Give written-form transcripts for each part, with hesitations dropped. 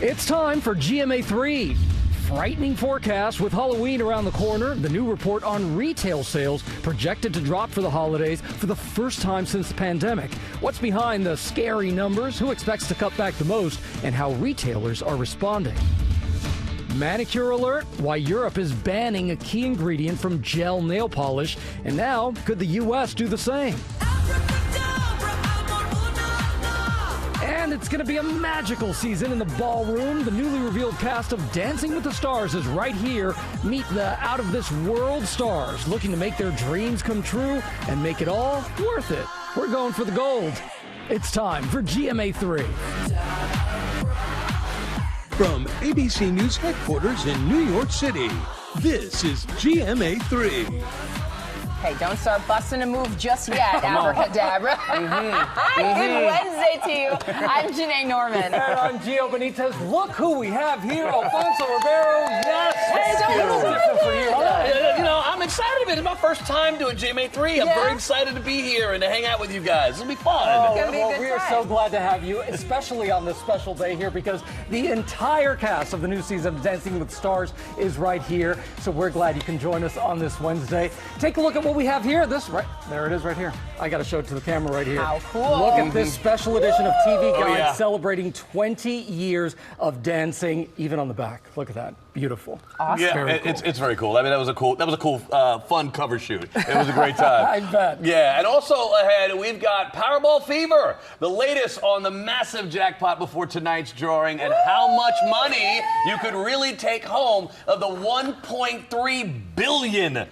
It's time for GMA3. Frightening forecast with Halloween around the corner. The new report on retail sales projected to drop for the holidays for the first time since the pandemic. What's behind the scary numbers? Who expects to cut back the most? And how retailers are responding. Manicure alert, why Europe is banning a key ingredient from gel nail polish. And now, could the U.S. do the same? And it's going to be a magical season in the ballroom. The newly revealed cast of Dancing with the Stars is right here. Meet the out-of-this-world stars looking to make their dreams come true and make it all worth it. We're going for the gold. It's time for GMA3. From ABC News headquarters in New York City, this is GMA3. Hey, don't start busting a move just yet, abracadabra. Good Wednesday to you. I'm Janae Norman. And I'm Gio Benitez. Look who we have here, Alfonso Ribeiro. Yes. You know, I'm excited. It's my first time doing GMA3. I'm very excited to be here and to hang out with you guys. It'll be fun. We are so glad to have you, especially on this special day here, because the entire cast of the new season of Dancing with the Stars is right here. So we're glad you can join us on this Wednesday. Take a look at what we have here. There it is right here. I got to show it to the camera right here. How cool. Look at this special edition of TV Guide celebrating 20 years of dancing, even on the back. Look at that. Beautiful. Awesome. Yeah, cool. it's very cool. I mean, that was a cool, fun cover shoot. It was a great time. I bet. Yeah, and also ahead, we've got Powerball Fever, the latest on the massive jackpot before tonight's drawing and how much money you could really take home of the $1.3 billion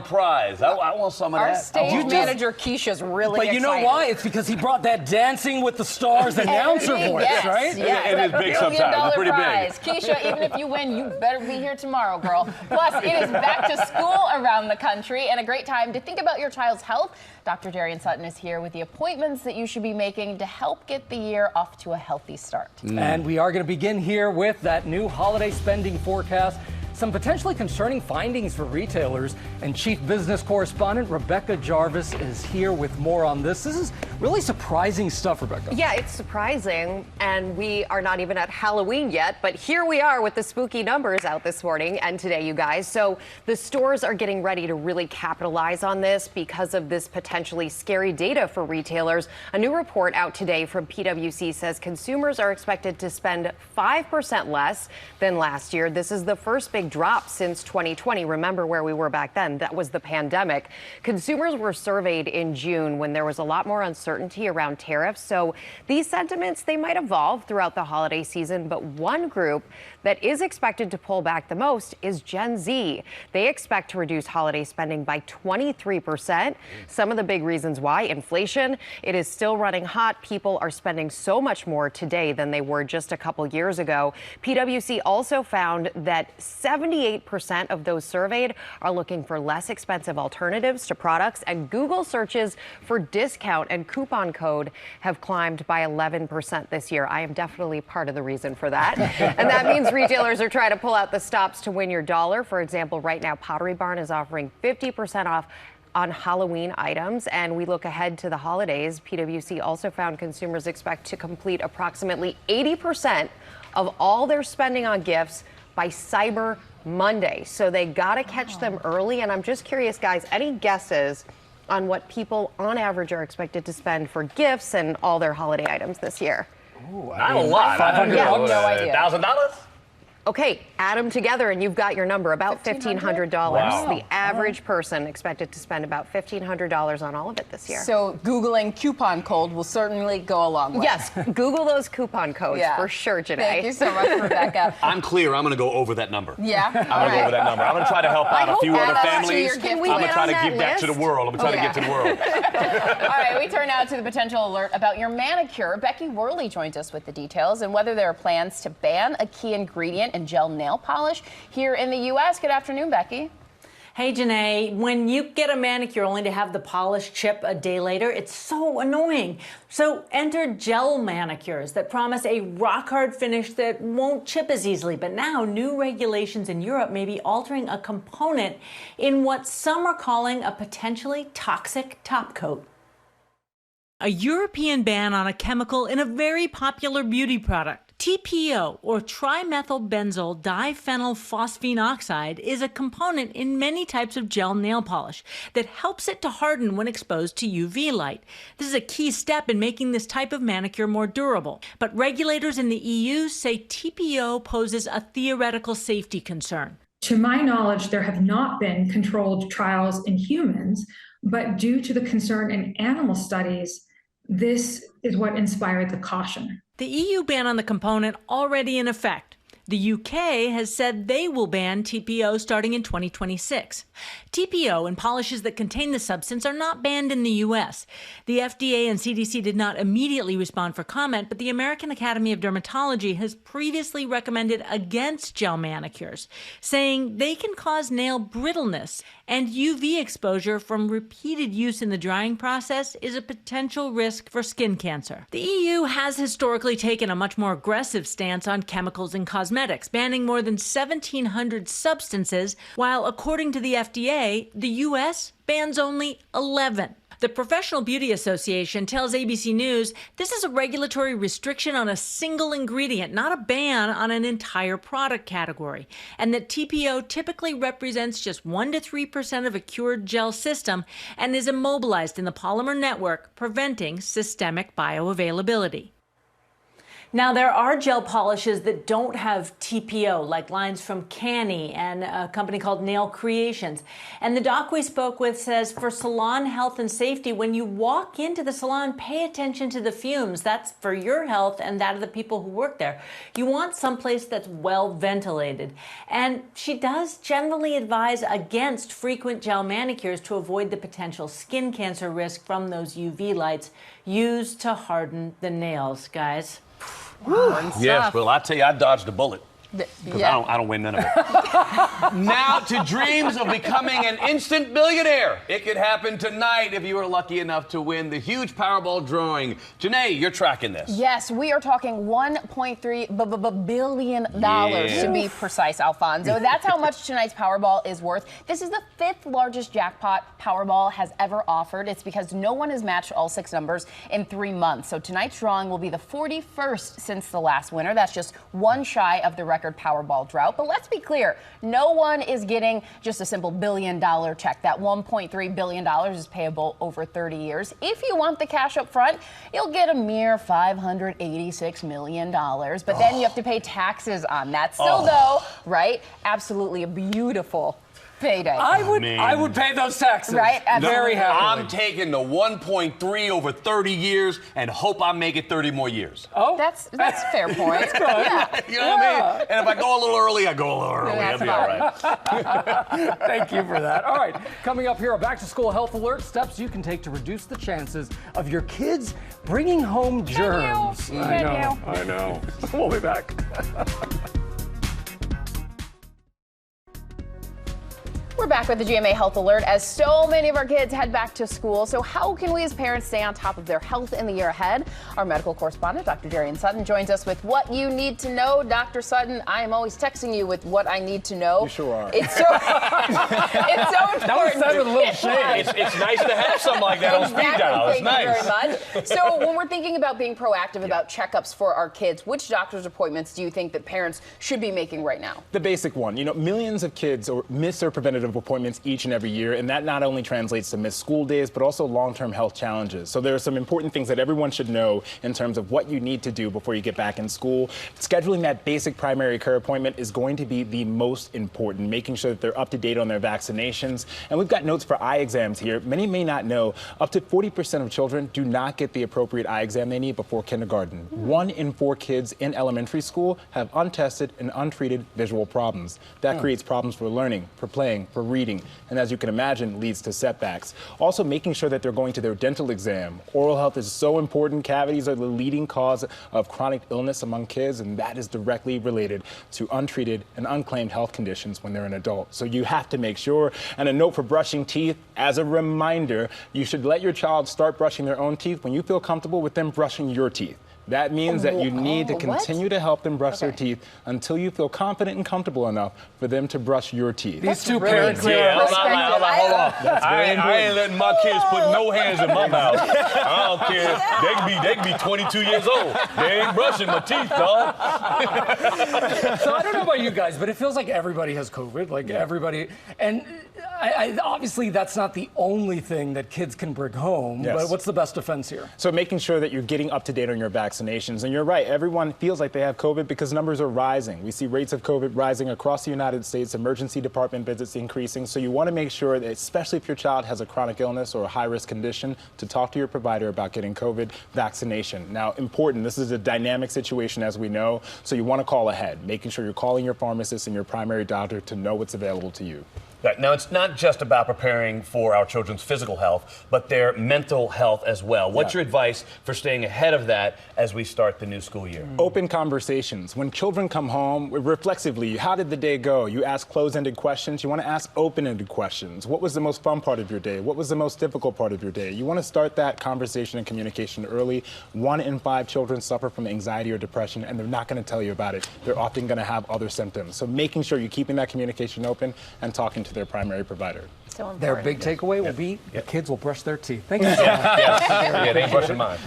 prize. I want some of that. Our stage manager Keisha's really But you know why? It's because he brought that Dancing with the Stars announcer voice, right? Yes. It is big sometimes. It's pretty prize. big. Keisha, even if you win, you better be here tomorrow, girl. Plus, it is back to school around the country and a great time to think about your child's health. Dr. Darian Sutton is here with the appointments that you should be making to help get the year off to a healthy start. And we are going to begin here with that new holiday spending forecast. Some potentially concerning findings for retailers, and Chief Business Correspondent Rebecca Jarvis is here with more on this. This is really surprising stuff, Rebecca. Yeah, it's surprising, and we are not even at Halloween yet, but here we are with the spooky numbers out this morning and today, you guys. So the stores are getting ready to really capitalize on this because of this potentially scary data for retailers. A new report out today from PwC says consumers are expected to spend 5% less than last year. This is the first big drop since 2020. Remember where we were back then? That was the pandemic. Consumers were surveyed in June when there was a lot more uncertainty around tariffs. So these sentiments, they might evolve throughout the holiday season. But one group that is expected to pull back the most is Gen Z. They expect to reduce holiday spending by 23%. Some of the big reasons why: inflation. It is still running hot. People are spending so much more today than they were just a couple years ago. PwC also found that 78% of those surveyed are looking for less expensive alternatives to products, and Google searches for discount and coupon code have climbed by 11% this year. I am definitely part of the reason for that. And that means retailers are trying to pull out the stops to win your dollar. For example, right now, Pottery Barn is offering 50% off on Halloween items, and we look ahead to the holidays. PwC also found consumers expect to complete approximately 80% of all their spending on gifts by Cyber Monday. So they got to catch them early. And I'm just curious, guys, any guesses on what people on average are expected to spend for gifts and all their holiday items this year? Not a lot. $500. No idea. $1,000? Okay, add them together and you've got your number, about $1,500. Wow. The average person expected to spend about $1,500 on all of it this year. So Googling coupon code will certainly go a long way. Yes, Google those coupon codes for sure, Janae. Thank you so much, Rebecca. I'm clear. I'm going to go over that number. Yeah? I'm going to go over that number. I'm going to try to help out a few other families. Can I'm we going to get try on to that give back to the list? world. I'm going to try to get to the world. All right, we turn now to the potential alert about your manicure. Becky Worley joins us with the details and whether there are plans to ban a key ingredient in gel nail polish here in the U.S. Good afternoon, Becky. Hey, Janae, when you get a manicure only to have the polish chip a day later, it's so annoying. So enter gel manicures that promise a rock-hard finish that won't chip as easily. But now new regulations in Europe may be altering a component in what some are calling a potentially toxic top coat. A European ban on a chemical in a very popular beauty product. TPO, or trimethylbenzyl diphenylphosphine oxide, is a component in many types of gel nail polish that helps it to harden when exposed to UV light. This is a key step in making this type of manicure more durable. But regulators in the EU say TPO poses a theoretical safety concern. To my knowledge, there have not been controlled trials in humans, but due to the concern in animal studies, this is what inspired the caution. The EU ban on the component already in effect. The UK has said they will ban TPO starting in 2026. TPO and polishes that contain the substance are not banned in the US. The FDA and CDC did not immediately respond for comment, but the American Academy of Dermatology has previously recommended against gel manicures, saying they can cause nail brittleness, and UV exposure from repeated use in the drying process is a potential risk for skin cancer. The EU has historically taken a much more aggressive stance on chemicals and cosmetics, banning more than 1,700 substances, while according to the FDA, the US bans only 11. The Professional Beauty Association tells ABC News this is a regulatory restriction on a single ingredient, not a ban on an entire product category, and that TPO typically represents just 1 to 3% of a cured gel system and is immobilized in the polymer network, preventing systemic bioavailability. Now, there are gel polishes that don't have TPO, like lines from Canny and a company called Nail Creations. And the doc we spoke with says for salon health and safety, when you walk into the salon, pay attention to the fumes. That's for your health and that of the people who work there. You want someplace that's well ventilated. And she does generally advise against frequent gel manicures to avoid the potential skin cancer risk from those UV lights used to harden the nails, guys. Yes, well, I tell you, I dodged a bullet. Because I don't win none of it. Now to dreams of becoming an instant billionaire. It could happen tonight if you are lucky enough to win the huge Powerball drawing. Janae, you're tracking this. Yes, we are talking $1.3 billion to be precise, Alfonso. That's how much tonight's Powerball is worth. This is the 5th largest jackpot Powerball has ever offered. It's because no one has matched all 6 numbers in 3 months. So tonight's drawing will be the 41st since the last winner. That's just one shy of the record Powerball drought. But let's be clear, no one is getting just a simple $1 billion check. That $1.3 billion is payable over 30 years. If you want the cash up front, you'll get a mere $586 million. But then you have to pay taxes on that. Still though, right? Absolutely a beautiful payday. I would pay those taxes. Right? Very happily. I'm taking the 1.3 over 30 years and hope I make it 30 more years. Oh, that's a fair point. That's good. Yeah. You know what I mean? And if I go a little early, I go a little early. That's It'll be all right. Thank you for that. All right, coming up here, a back-to-school health alert, steps you can take to reduce the chances of your kids bringing home germs. I know. We'll be back. We're back with the GMA Health Alert as so many of our kids head back to school. So how can we as parents stay on top of their health in the year ahead? Our medical correspondent, Dr. Darian Sutton, joins us with what you need to know. Dr. Sutton, I am always texting you with what I need to know. You sure are. It's so important. That was said with a little shade. It's nice to have something like that on speed dial. It's Thank nice. you very much. So when we're thinking about being proactive about checkups for our kids, which doctor's appointments do you think that parents should be making right now? The basic one. You know, millions of kids miss their preventative appointments each and every year, and that not only translates to missed school days, but also long-term health challenges. So there are some important things that everyone should know in terms of what you need to do before you get back in school. Scheduling that basic primary care appointment is going to be the most important, making sure that they're up to date on their vaccinations. And we've got notes for eye exams here. Many may not know, up to 40% of children do not get the appropriate eye exam they need before kindergarten. 1 in 4 kids in elementary school have untested and untreated visual problems. That creates problems for learning, for playing, for reading, and as you can imagine, leads to setbacks. Also, making sure that they're going to their dental exam. Oral health is so important. Cavities are the leading cause of chronic illness among kids, and that is directly related to untreated and unclaimed health conditions when they're an adult. So you have to make sure. And a note for brushing teeth, as a reminder, you should let your child start brushing their own teeth when you feel comfortable with them brushing your teeth. That means that you need to what? continue to help them brush their teeth until you feel confident and comfortable enough for them to brush your teeth. These two really parents clear. here. Hold on. I ain't letting my kids put no hands in my mouth. I don't care. They can be 22 years old. They ain't brushing my teeth, dog. So I don't know about you guys, but it feels like everybody has COVID, like everybody. And obviously that's not the only thing that kids can bring home, but what's the best defense here? So making sure that you're getting up to date on your vaccinations. And you're right, everyone feels like they have COVID because numbers are rising. We see rates of COVID rising across the United States, emergency department visits increasing. So you want to make sure that, especially if your child has a chronic illness or a high-risk condition, to talk to your provider about getting COVID vaccination. Now, important, this is a dynamic situation as we know, so you want to call ahead, making sure you're calling your pharmacist and your primary doctor to know what's available to you. Right. Now, it's not just about preparing for our children's physical health, but their mental health as well. What's your advice for staying ahead of that as we start the new school year? Open conversations. When children come home, reflexively, how did the day go? You ask closed-ended questions. You want to ask open-ended questions. What was the most fun part of your day? What was the most difficult part of your day? You want to start that conversation and communication early. 1 in 5 children suffer from anxiety or depression, and they're not going to tell you about it. They're often going to have other symptoms. So making sure you're keeping that communication open and talking to their primary provider. So Their big takeaway will be the kids will brush their teeth. Thank you so much. Yeah, they ain't brushing mine.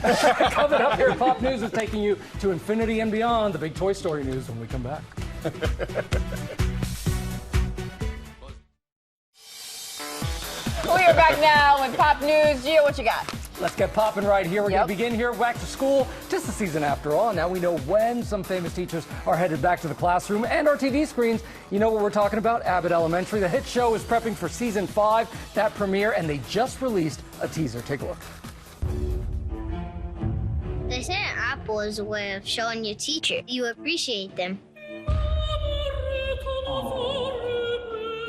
Coming up here, Pop News is taking you to infinity and beyond. The big Toy Story news when we come back. We are back now with Pop News. Gio, what you got? Let's get popping right here. We're going to begin here back to school. Just the season after all. Now we know when some famous teachers are headed back to the classroom and our TV screens. You know what we're talking about? Abbott Elementary. The hit show is prepping for season 5, that premiere, and they just released a teaser. Take a look. They say an apple is a way of showing your teacher you appreciate them.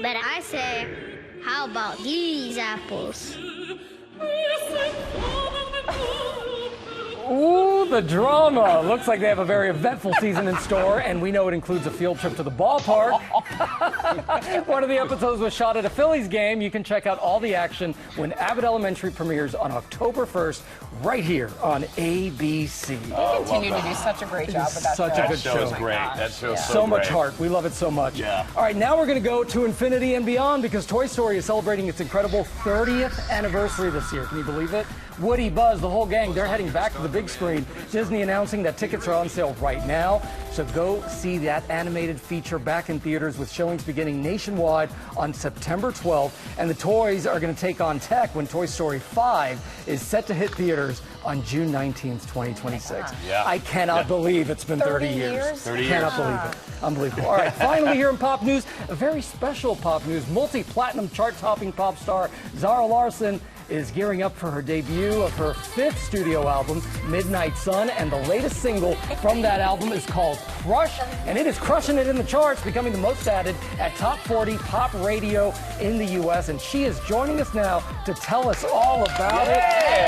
But I say, how about these apples? Ooh, the drama. Looks like they have a very eventful season in store, and we know it includes a field trip to the ballpark. One of the episodes was shot at a Phillies game. You can check out all the action when Abbott Elementary premieres on October 1st, right here on ABC. They continue to do such a great job with that Such show. a good That show show. is great. That show's So much heart. We love it so much. Yeah. All right, now we're going to go to infinity and beyond because Toy Story is celebrating its incredible 30th anniversary this year. Can you believe it? Woody, Buzz, the whole gang, they're heading back to the big screen. Disney announcing that tickets are on sale right now. So go see that animated feature back in theaters with showings beginning nationwide on September 12th. And the toys are going to take on tech when Toy Story 5 is set to hit theaters on June 19th, 2026. Yeah. I cannot believe it's been 30 years. 30 years. Cannot believe it. Unbelievable. All right, finally here in Pop News, a very special Pop News. Multi-platinum chart-topping pop star Zara Larsson is gearing up for her debut of her 5th studio album, Midnight Sun, and the latest single from that album is called Crush, and it is crushing it in the charts, becoming the most added at Top 40 pop radio in the U.S., and she is joining us now to tell us all about it.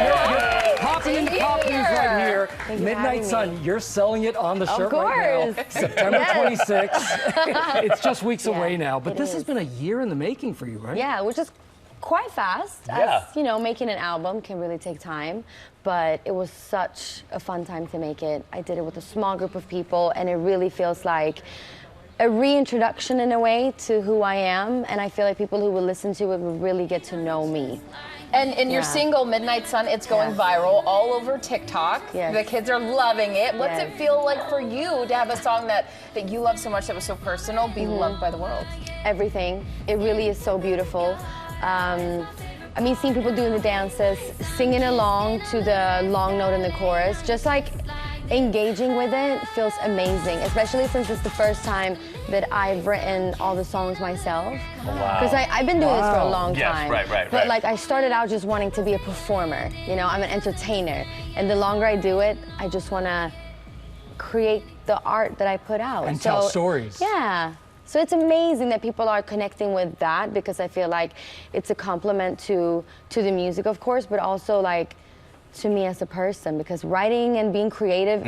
You're popping into Pop News right here. Midnight Sun, you're selling it on the shirt right now. September 26th. It's just weeks away now, but this has been a year in the making for you, right? Yeah, which is quite fast. Yeah. As, you know, making an album can really take time, but it was such a fun time to make it. I did it with a small group of people, and it really feels like a reintroduction in a way to who I am, and I feel like people who will listen to it will really get to know me. And your single, Midnight Sun, it's going viral all over TikTok. Yes. The kids are loving it. What's Yes. it feel like for you to have a song that you love so much, that was so personal, be loved by the world? Everything. It really is so beautiful. I mean, seeing people doing the dances, singing along to the long note in the chorus, just like engaging with it feels amazing, especially since it's the first time that I've written all the songs myself. Because I've been doing this for a long time. But like, I started out just wanting to be a performer. You know, I'm an entertainer. And the longer I do it, I just want to create the art that I put out. And tell stories. Yeah. So it's amazing that people are connecting with that, because I feel like it's a compliment to the music, of course, but also like to me as a person, because writing and being creative,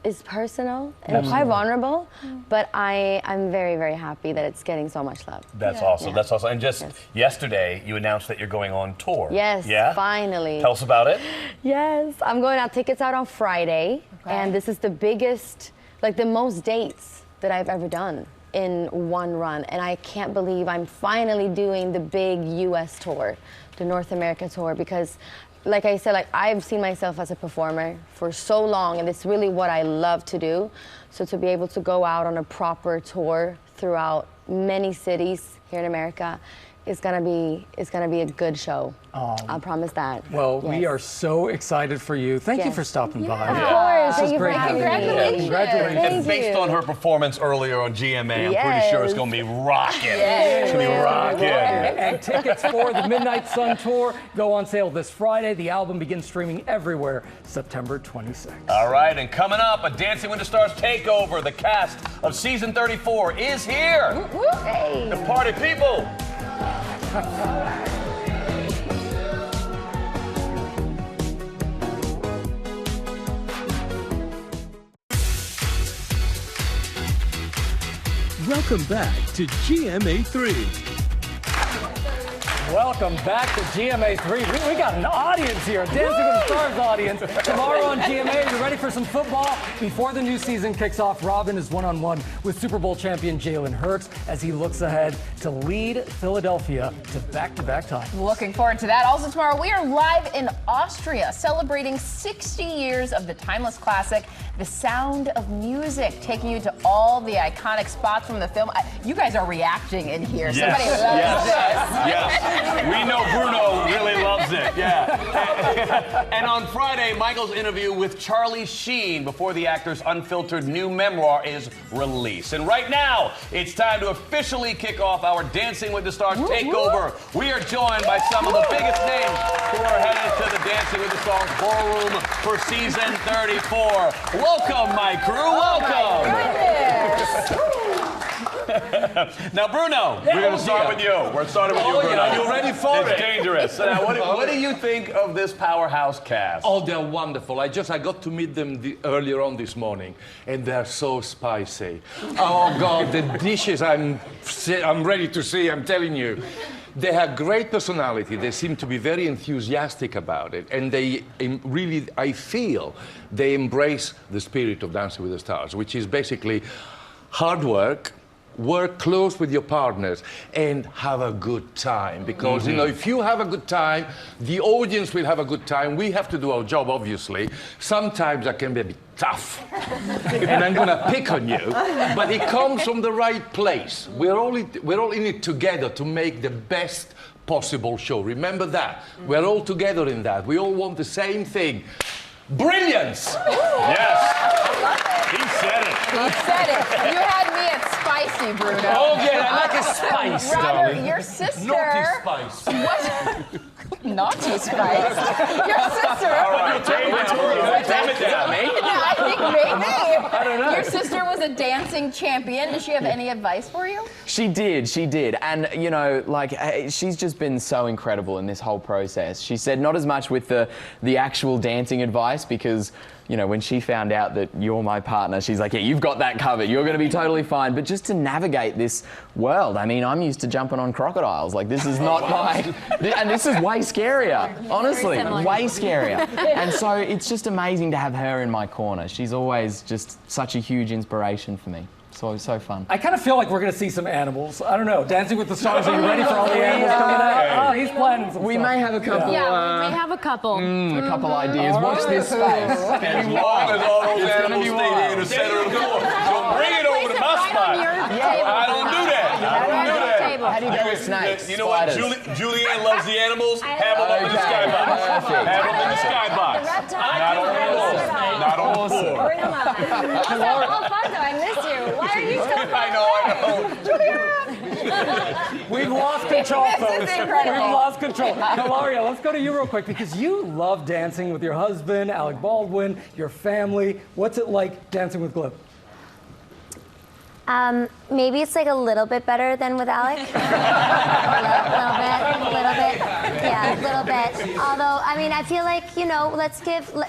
is personal and quite vulnerable, but I'm very, very happy that it's getting so much love. That's awesome. That's awesome. And just yesterday, you announced that you're going on tour. Yes, yeah? finally. Tell us about it. Yes, I'm going out. Tickets out on Friday, and this is the biggest, like the most dates that I've ever done in one run, and I can't believe I'm finally doing the big US tour, the North America tour, because like I said, like I've seen myself as a performer for so long, and it's really what I love to do. So to be able to go out on a proper tour throughout many cities here in America is gonna be a good show. I promise that. Well, we are so excited for you. Thank you for stopping by. Of course. This is Thank you great. for having me. Congratulations. Congratulations. And based on her performance earlier on GMA, I'm pretty sure it's going to be rocking. Yes. It's going to be rocking. And tickets for the Midnight Sun Tour go on sale this Friday. The album begins streaming everywhere September 26th. All right, and coming up, a Dancing with the Stars takeover. The cast of season 34 is here. Hey. The party people. Welcome back to GMA3. Welcome back to GMA3. We got an audience here, a Dancing with the Stars audience. Tomorrow on GMA, you ready for some football? Before the new season kicks off, Robin is one-on-one with Super Bowl champion Jalen Hurts as he looks ahead to lead Philadelphia to back-to-back titles. Looking forward to that. Also tomorrow, we are live in Austria, celebrating 60 years of the timeless classic, The Sound of Music, taking you to all the iconic spots from the film. You guys are reacting in here. Yes. Somebody loves this. Yes. We know Bruno really loves it. Yeah. And on Friday, Michael's interview with Charlie Sheen before the actor's unfiltered new memoir is released. And right now, it's time to officially kick off our Dancing with the Stars takeover. We are joined by some of the biggest names who are headed to the Dancing with the Stars ballroom for season 34. Welcome, my crew. Welcome. Now, Bruno, we're going to start with you. We're starting with you, Bruno. Are you ready for it? It's dangerous. So now, what do you think of this powerhouse cast? Oh, they're wonderful. I got to meet them earlier on this morning, and they're so spicy. Oh, God, the dishes I'm ready to see, I'm telling you. They have great personality. They seem to be very enthusiastic about it. And they really, I feel, they embrace the spirit of Dancing with the Stars, which is basically hard work, work close with your partners, and have a good time. Because, you know, if you have a good time, the audience will have a good time. We have to do our job, obviously. Sometimes I can be a bit tough, and I'm going to pick on you. But it comes from the right place. We're all in it together to make the best possible show. Remember that. We're all together in that. We all want the same thing. Brilliance! Yes. He said it. He said it. You had me at spicy, Bruno. Oh, yeah, I like a spice, Robert, darling. your sister. Naughty spice. What? Naughty spice. Your sister. All right, tame it down. Tame it down. I think maybe. I don't know. Your sister was a dancing champion. Does she have any advice for you? She did. And, you know, like, she's just been so incredible in this whole process. She said not as much with the actual dancing advice because, you know, when she found out that you're my partner, she's like, yeah, you've got that covered. You're going to be totally fine. But just to navigate this world, I mean, I'm used to jumping on crocodiles. Like, this is not my... And this is way scarier, honestly, way scarier. And so it's just amazing to have her in my corner. She's always just such a huge inspiration for me. So fun. I kind of feel like we're going to see some animals. I don't know. Dancing with the Stars, are you ready for all the animals coming out? Oh, he's planning some We stuff. may have a couple. Yeah, we may have a couple. A couple ideas. Watch this space. As long as all those animals stay there in the center of the floor. So bring it over to my spot. I don't do that. How do you go with snakes? You know what? Julianne loves the animals. Have them up in the skybox. Perfect. Have them in the skybox. Not on the floor. Not on the floor. Bring them up. This is all fun, though. I miss you. Why are you so far I know. We've lost control, folks. This is incredible. We've lost control. Hilaria, let's go to you real quick because you love dancing with your husband, Alec Baldwin, your family. What's it like dancing with Glib? Maybe it's like a little bit better than with Alec. a little bit. Yeah, a little bit. Although, I mean, I feel like, you know,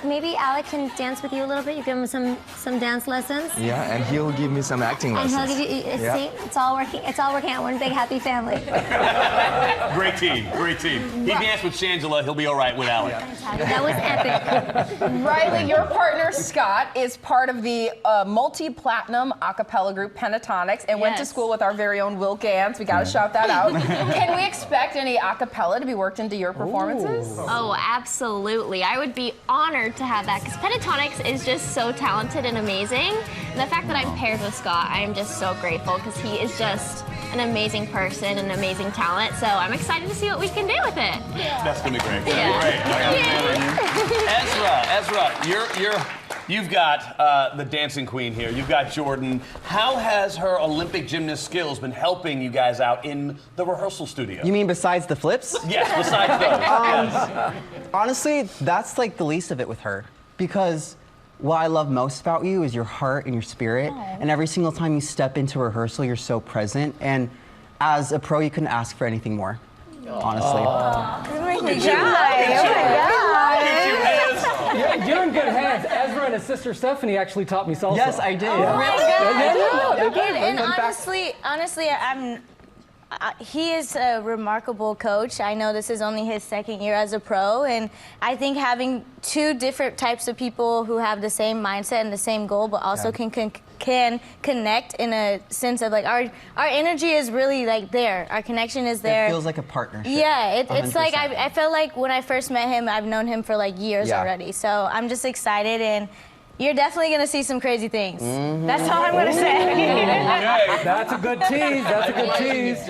maybe Alec can dance with you a little bit. You give him some dance lessons. Yeah, and he'll give me some acting lessons. And he'll give you, see, it's all working out. One big happy family. Great team, great team. He danced with Shangela, he'll be all right with Alec. That was epic. Riley, your partner Scott is part of the multi-platinum a cappella group Pentatonics and went to school with our very own Will Gantz. We got to shout that out. Can we expect any a cappella to be worked into your performances? Oh, absolutely. I would be honored to have that because Pentatonics is just so talented and amazing. And the fact that I'm paired with Scott, I am just so grateful because he is just an amazing person, an amazing talent. So I'm excited to see what we can do with it. That's gonna be great. Ezra, you've got the dancing queen here. You've got Jordan. How has her Olympic gymnast skills been helping you guys out in the rehearsal studio? You mean besides the flips? Yes, besides those. Yes. Honestly, that's like the least of it with her because what I love most about you is your heart and your spirit. And every single time you step into rehearsal, you're so present. And as a pro, you couldn't ask for anything more, honestly. You're in good hands. Ezra and his sister Stephanie actually taught me salsa. Yes, I did. Really good. And honestly, he is a remarkable coach. I know this is only his second year as a pro, and I think having two different types of people who have the same mindset and the same goal, but also can connect in a sense of like our energy is really like there. Our connection is there. It feels like a partnership. Yeah, it's like I felt like when I first met him, I've known him for like years already. So I'm just excited and. You're definitely going to see some crazy things. That's all I'm going to say. That's a good tease. That's a good tease.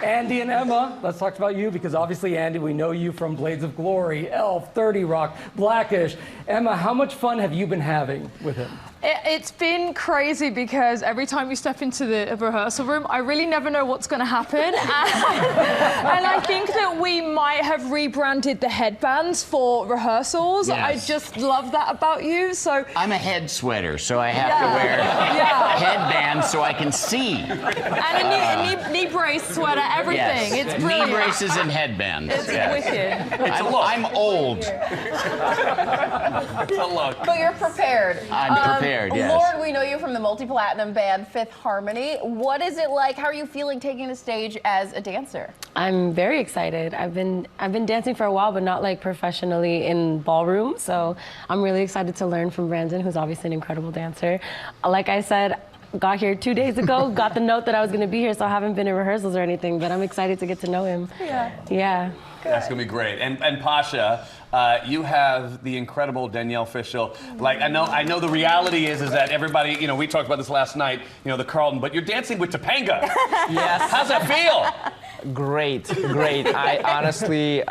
Andy and Emma, let's talk about you because obviously, Andy, we know you from Blades of Glory, Elf, 30 Rock, Blackish. Emma, how much fun have you been having with him? It's been crazy because every time we step into the rehearsal room, I really never know what's going to happen. And I think that we might have rebranded the headbands for rehearsals. Yes. I just love that about you. So I'm a head sweater, so I have to wear headbands so I can see. And a knee brace sweater, everything. Yes. It's brilliant. Knee braces and headbands. It's wicked. I'm old. It's a look. But you're prepared. I'm prepared. Yes. Lauren, we know you from the multi-platinum band Fifth Harmony. What is it like? How are you feeling taking the stage as a dancer? I'm very excited. I've been dancing for a while, but not like professionally in ballroom. So I'm really excited to learn from Brandon, who's obviously an incredible dancer. Like I said, got here 2 days ago, got the note that I was going to be here, so I haven't been in rehearsals or anything, but I'm excited to get to know him. Yeah. That's going to be great. And Pasha, you have the incredible Danielle Fishel. Like, I know the reality is that everybody, you know, we talked about this last night, you know, the Carlton, but you're dancing with Topanga. Yes. How's that feel? Great. I honestly,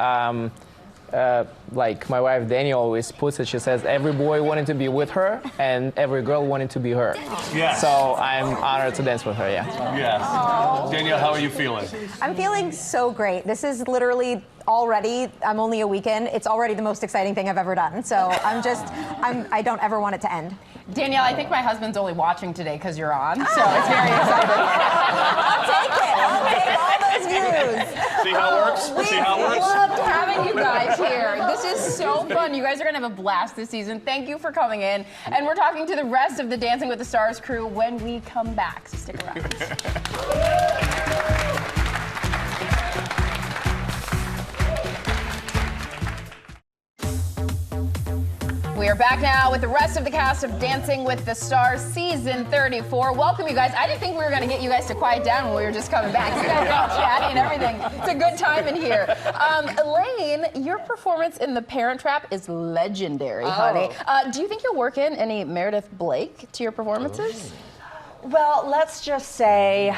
like my wife Danielle always puts it, she says every boy wanted to be with her and every girl wanted to be her. Yes. So I'm honored to dance with her, yeah. Yes. Danielle, how are you feeling? I'm feeling so great. This is literally already, I'm only a weekend, it's already the most exciting thing I've ever done. So I don't ever want it to end. Danielle, I think my husband's only watching today because you're on, so it's very exciting. I'll take it. I'll take all those views. See how it works? See how it works? Loved having you guys here. This is so fun. You guys are going to have a blast this season. Thank you for coming in. And we're talking to the rest of the Dancing with the Stars crew when we come back, so stick around. We are back now with the rest of the cast of Dancing with the Stars Season 34. Welcome, you guys. I didn't think we were going to get you guys to quiet down when we were just coming back. You guys are all chatty and everything. It's a good time in here. Elaine, your performance in The Parent Trap is legendary, honey. Do you think you'll work in any Meredith Blake to your performances? Well, let's just say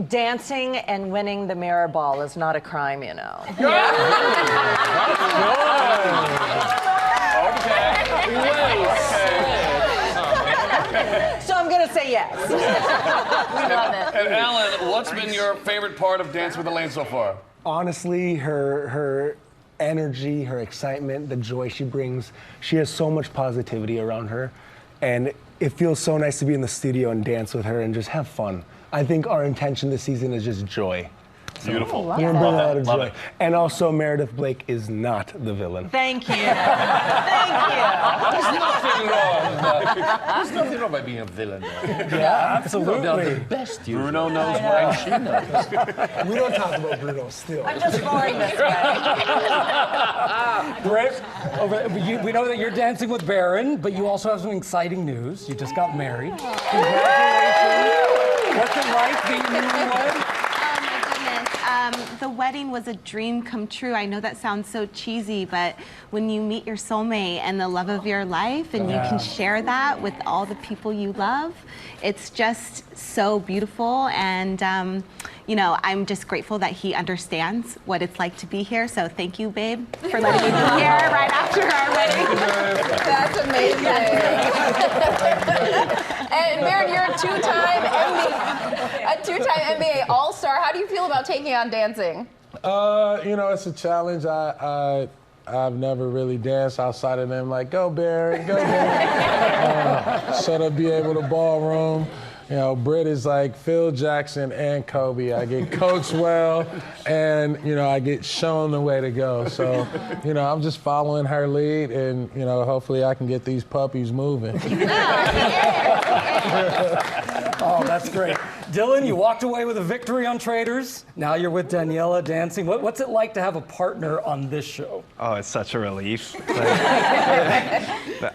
dancing and winning the mirror ball is not a crime, you know. So I'm going to say yes. We love it. And Alan, what's been your favorite part of Dance with Elaine so far? Honestly, her energy, her excitement, the joy she brings. She has so much positivity around her. And it feels so nice to be in the studio and dance with her and just have fun. I think our intention this season is just joy. Beautiful. You're bringing a lot of Love joy. it. And also, Meredith Blake is not the villain. Thank you. Thank you. There's nothing wrong. There's nothing wrong by being a villain. Yeah, absolutely. They're the best. Bruno knows what, and she knows. We don't talk about Bruno still. I'm just boring this way. Britt, we know that you're dancing with Baron, but you also have some exciting news. You just got married. Congratulations. What's it like being newlywed? The wedding was a dream come true. I know that sounds so cheesy, but when you meet your soulmate and the love of your life and you can share that with all the people you love, it's just so beautiful. And you know, I'm just grateful that he understands what it's like to be here. So thank you, babe, for letting me be here right after our wedding. That's amazing. And Baron, you're a two-time NBA All-Star. How do you feel about taking on dancing? You know, it's a challenge. I've never really danced outside of them. Like, go Barrett, go Barrett. So to be able to ballroom, you know, Britt is like Phil Jackson and Kobe. I get coached well, and you know, I get shown the way to go. So, you know, I'm just following her lead, and you know, hopefully, I can get these puppies moving. Oh, that's great. Dylan, you walked away with a victory on Traders. Now you're with Daniela dancing. What's it like to have a partner on this show? Oh, it's such a relief.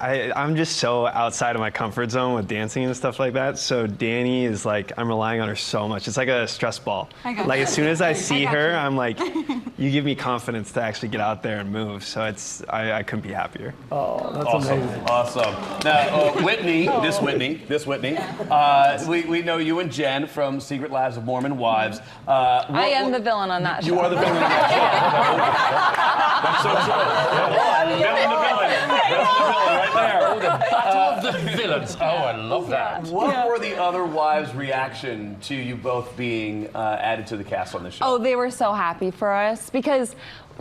I'm just so outside of my comfort zone with dancing and stuff like that. So Danny is like, I'm relying on her so much. It's like a stress ball. Like as soon as I see her, I'm like, you give me confidence to actually get out there and move. So it's, I couldn't be happier. Oh, that's Awesome. amazing. Awesome. Now, Whitney, this Whitney, we know you and Jen from Secret Lives of Mormon Wives. I am the villain on that show. You are the villain on that show. That's so true. Villain the villain. That's the villain right there. The battle of the villains. Oh, I love that. What were the other wives' reaction to you both being added to the cast on the show? Oh, they were so happy for us because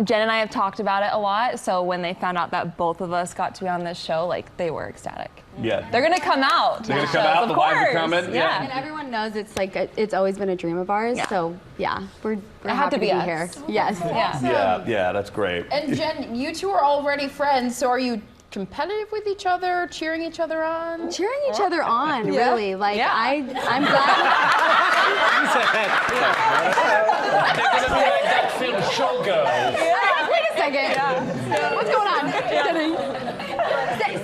Jen and I have talked about it a lot. So when they found out that both of us got to be on this show, like they were ecstatic. Yeah. They're gonna come out. They're gonna come out. The wives are coming. Yeah. And everyone knows it's like it's always been a dream of ours. Yeah. So yeah, we're had happy to be us. here. Yes. Yeah, that's great. And Jen, you two are already friends, so are you competitive with each other, cheering each other on? Cheering each other on, Yeah. really. Like Yeah. I'm glad. They're gonna be like that film Showgirls. Wait a second. What's going on?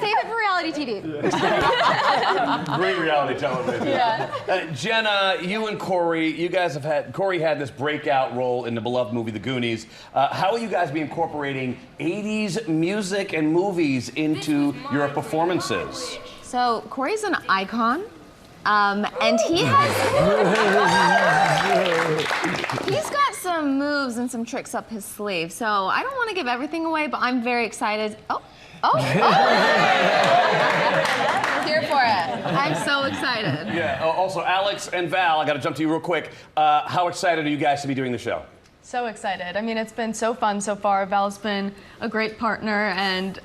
Save it for reality TV. Great reality television. Yeah. Jenna, you and Corey, you guys have had, Corey had this breakout role in the beloved movie The Goonies. How will you guys be incorporating 80s music and movies into your performances? So Corey's an icon. And he's got some moves and some tricks up his sleeve. So I don't want to give everything away, but I'm very excited. Here for it. I'm so excited. Yeah, also Alex and Val, I gotta jump to you real quick. How excited are you guys to be doing the show? So excited. I mean, it's been so fun so far. Val's been a great partner, and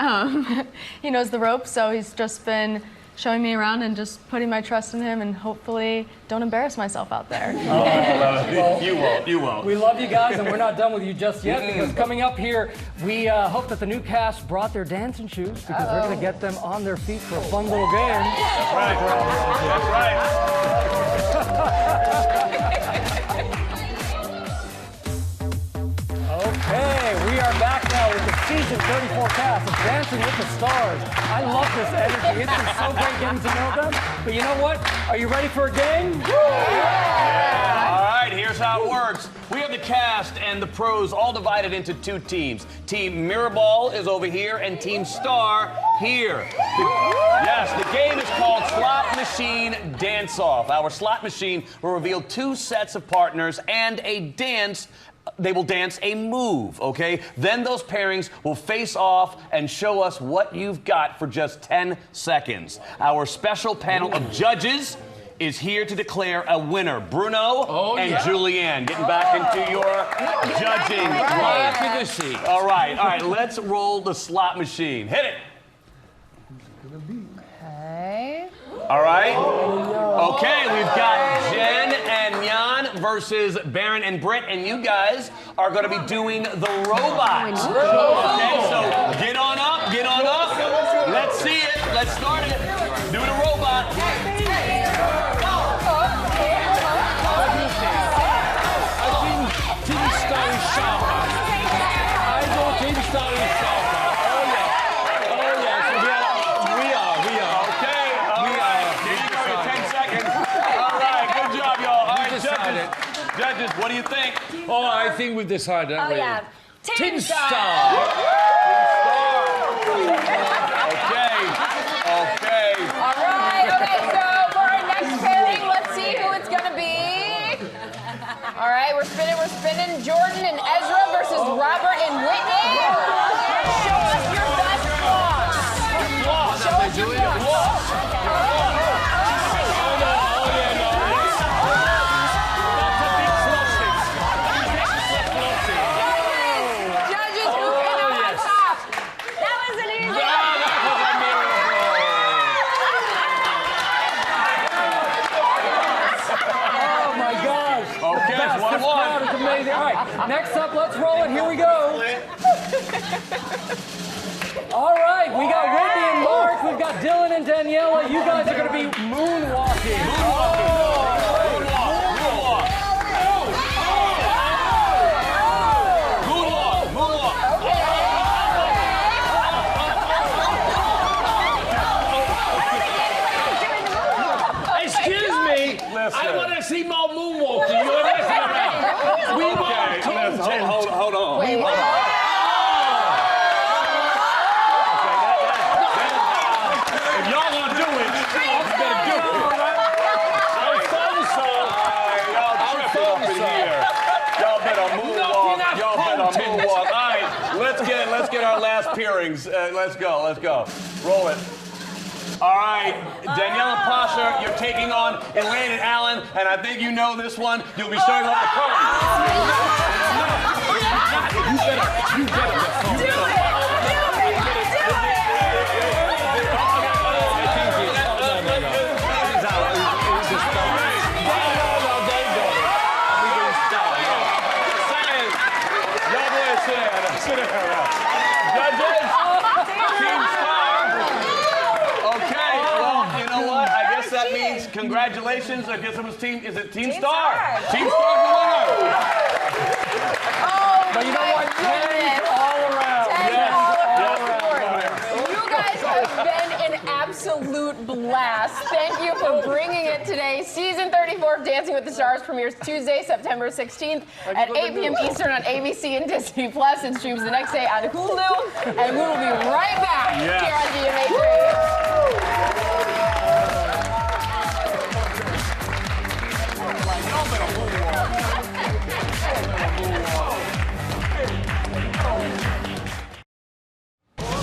he knows the ropes, so he's just been showing me around and just putting my trust in him, and hopefully don't embarrass myself out there. Oh, I love it. Well, You won't. We love you guys, and we're not done with you just yet, because coming up here, we hope that the new cast brought their dancing shoes, because we're going to get them on their feet for a fun little game. That's right. That's Okay, we are back now with the season 34 cast of Dancing with the Stars. I love this energy. It's been so great getting to know them. But you know what? Are you ready for a game? Yeah. All right, here's how it works. We have the cast and the pros all divided into two teams. Team Mirrorball is over here, and Team Star here. Yes, the game is called Slot Machine Dance-Off. Our slot machine will reveal two sets of partners and a dance. They will dance a move, okay? Then those pairings will face off and show us what you've got for just 10 seconds. Our special panel of judges is here to declare a winner. Bruno and Julianne, getting back into your judging role. All right, let's roll the slot machine. Hit it. Okay. All right. Okay, we've got Jen and Jan versus Baron and Britt, and you guys are going to be doing the robot. Okay, so get on up, get on up. Let's see it. Let's start it. Do the robot. Judges, what do you think? Oh, I think we've decided. Oh, yeah. Team Star. Okay. All right, okay, so for our next pairing, let's see who it's gonna be. All right, we're spinning. Jordan and Ezra versus Robert and Whitney. Show us your best flaws. Show us your flaws. All right, next up, let's roll it. Here we go. All right, we got Whitney and Mark. We've got Dylan and Daniela. You guys are going to be moonwalking. Excuse me. I want to see more moonwalking. You're messing around. We want content. Hold on. Wait, If y'all gonna do it, I'm gonna do it. Y'all better moonwalk. Y'all better moonwalk. All right, let's get our last pairings. Let's go. Roll it. All right, Daniela Pasha, you're taking on Elaine and Alan, and I think you know this one. You'll be starting off the card. You better. Sit down. Judges, Team Star. Okay, well, you know what? I guess that means congratulations. I guess it was Team Star? Team Star's the winner. But you know what? Tens all around. You guys have been an absolute blast. Thank you for bringing it today. Season 34 of Dancing with the Stars premieres Tuesday, September 16th at 8 p.m. Eastern on ABC and Disney Plus, and streams the next day on Hulu. And we will be right back here on GMA3.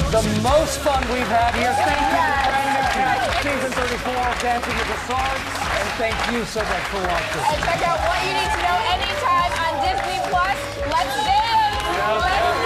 The most fun we've had here. Thank you for joining us. Season 34 of Dancing with the Stars. And thank you so much for watching. And check out What You Need to Know anytime on Disney Plus. Let's dance!